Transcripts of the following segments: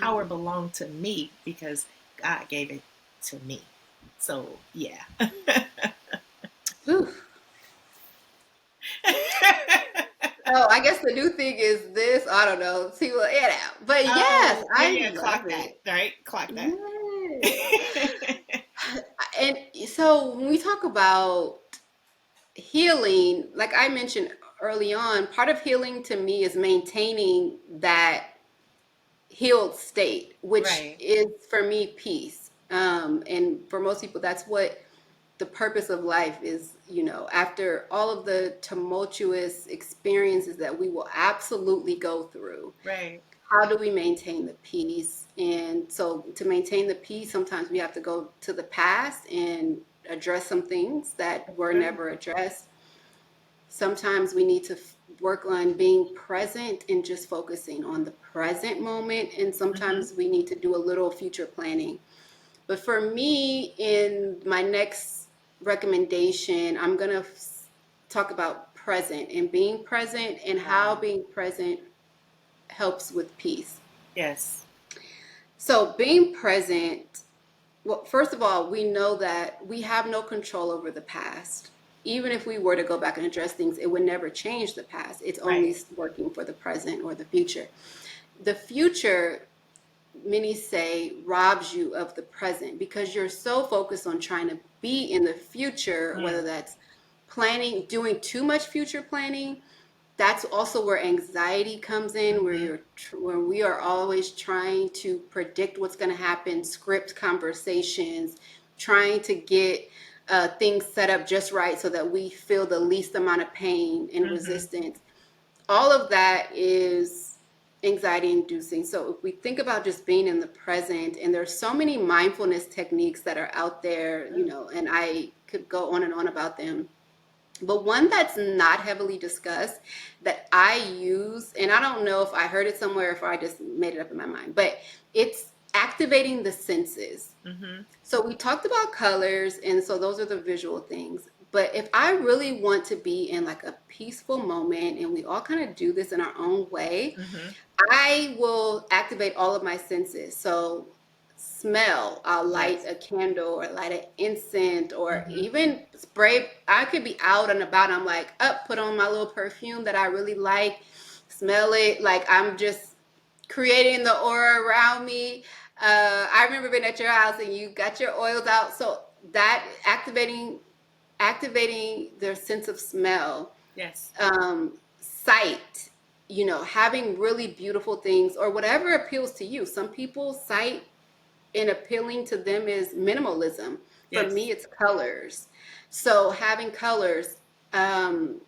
power belonged to me because God gave it to me. So yeah. Whew. So I guess the new thing is this. I don't know. See what it out. But yes, Oh, yeah, I yeah, love clock that, it. right? Clock that. Yes. And so when we talk about healing, like I mentioned early on, part of healing to me is maintaining that healed state, which Right. is for me peace. And for most people, that's what the purpose of life is. After all of the tumultuous experiences that we will absolutely go through, Right. how do we maintain the peace? And so to maintain the peace, sometimes we have to go to the past and address some things that That's were true. never addressed. Sometimes we need to work on being present and just focusing on the present moment. And Mm-hmm. sometimes we need to do a little future planning. But for me, in my next recommendation, I'm going to talk about present and being present and how Wow. being present helps with peace. Yes. So, being present, well, first of all, we know that we have no control over the past. Even if we were to go back and address things, it would never change the past. It's only Right. working for the present or the future. The future, many say, robs you of the present because you're so focused on trying to be in the future, whether Mm. that's planning, doing too much future planning. That's also where anxiety comes in, where Mm-hmm. where we are always trying to predict what's going to happen, script conversations, trying to get things set up just right so that we feel the least amount of pain and Mm-hmm. resistance. All of that is anxiety inducing. So if we think about just being in the present, and there's so many mindfulness techniques that are out there, and I could go on and on about them. But one that's not heavily discussed that I use, and I don't know if I heard it somewhere or if I just made it up in my mind, but it's activating the senses. Mm-hmm. So we talked about colors, and so those are the visual things. But if I really want to be in like a peaceful moment, and we all kind of do this in our own way, Mm-hmm. I will activate all of my senses. So smell, I'll light Yes. a candle or light an incense or Mm-hmm. even spray. I could be out and about. I'm like, up, put on my little perfume that I really like, smell it. Like I'm just creating the aura around me. I remember being at your house and you got your oils out. So that activating their sense of smell, Yes. sight, having really beautiful things or whatever appeals to you. Some people sight and appealing to them is minimalism. For me, Yes. it's colors. So having colors,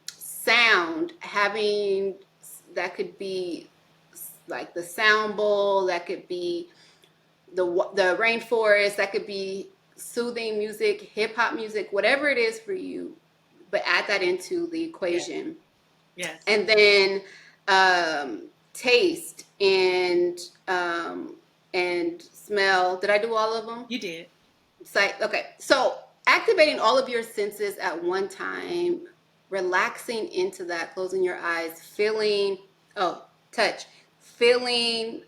sound, having that could be like the sound bowl, that could be the rainforest, that could be soothing music, hip hop music, whatever it is for you, but add that into the Yes. equation. Yes. And then taste and smell. Did I do all of them? You did. Sight. Okay. So activating all of your senses at one time, relaxing into that, closing your eyes, feeling, oh, touch, feeling.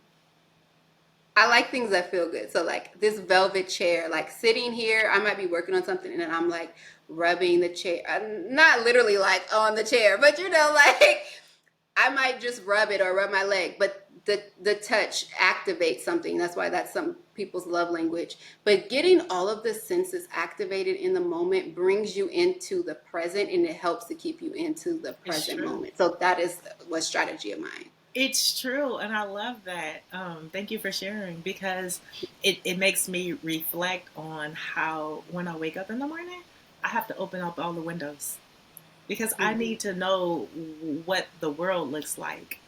I like things that feel good. So like this velvet chair, like sitting here, I might be working on something and then I'm like rubbing the chair. Not literally like on the chair, but like I might just rub it or rub my leg, but the touch activates something. That's why that's some people's love language. But getting all of the senses activated in the moment brings you into the present, and it helps to keep you into the It's present true. moment. So that is what strategy of mine. It's true, and I love that. Thank you for sharing because it makes me reflect on how when I wake up in the morning, I have to open up all the windows because I Mm-hmm. need to know what the world looks like.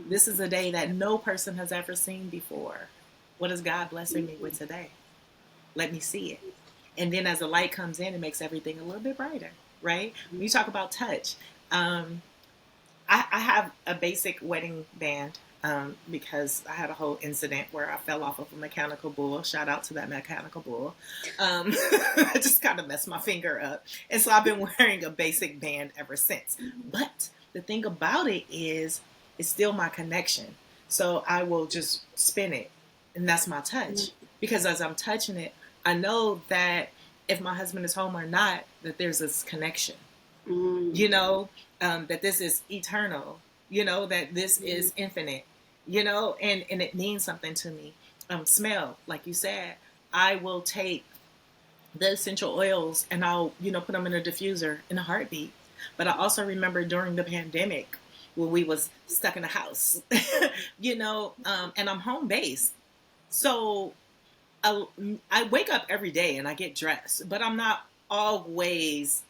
This is a day that no person has ever seen before. What is God blessing me with today? Let me see it. And then as the light comes in, it makes everything a little bit brighter, right? When you talk about touch, um, I have a basic wedding band because I had a whole incident where I fell off of a mechanical bull. Shout out to that mechanical bull. I just kind of messed my finger up. And so I've been wearing a basic band ever since. But the thing about it is, it's still my connection. So I will just spin it And that's my touch. Because as I'm touching it, I know that if my husband is home or not, that there's this connection, you know, that this is eternal, you know, that this is infinite, you know, and it means something to me. Smell, like you said, I will take the essential oils and I'll, you know, put them in a diffuser in a heartbeat. But I also remember during the pandemic when we was stuck in the house, you know, and I'm home based. So I, I wake up every day and I get dressed, but I'm not always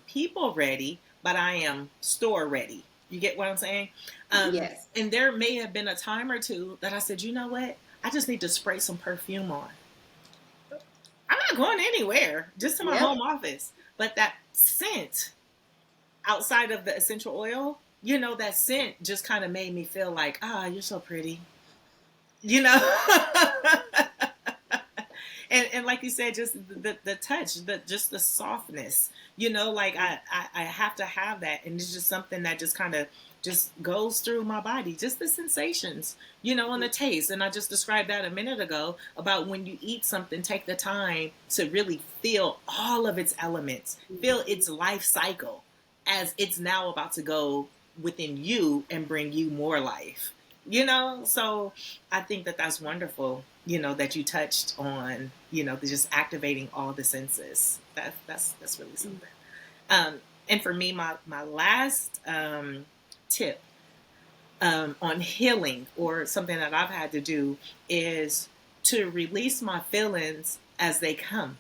people ready, but I am store ready. You get what I'm saying? Yes. And there may have been a time or two that I said, you know what? I just need to spray some perfume on. I'm not going anywhere, just to my Yep. home office. But that scent outside of the essential oil, you know, that scent just kind of made me feel like, ah, you're so pretty, you know? And like you said, just the touch, just the softness, you know, like I have to have that. And it's just something that just kind of just goes through my body, just the sensations, you know, and the taste. And I just described that a minute ago about when you eat something, take the time to really feel all of its elements, feel its life cycle as it's now about to go within you and bring you more life, you know? So I think that that's wonderful, you know, that you touched on, you know, just activating all the senses. That's really something. And for me, my last tip on healing, or something that I've had to do, is to release my feelings as they come.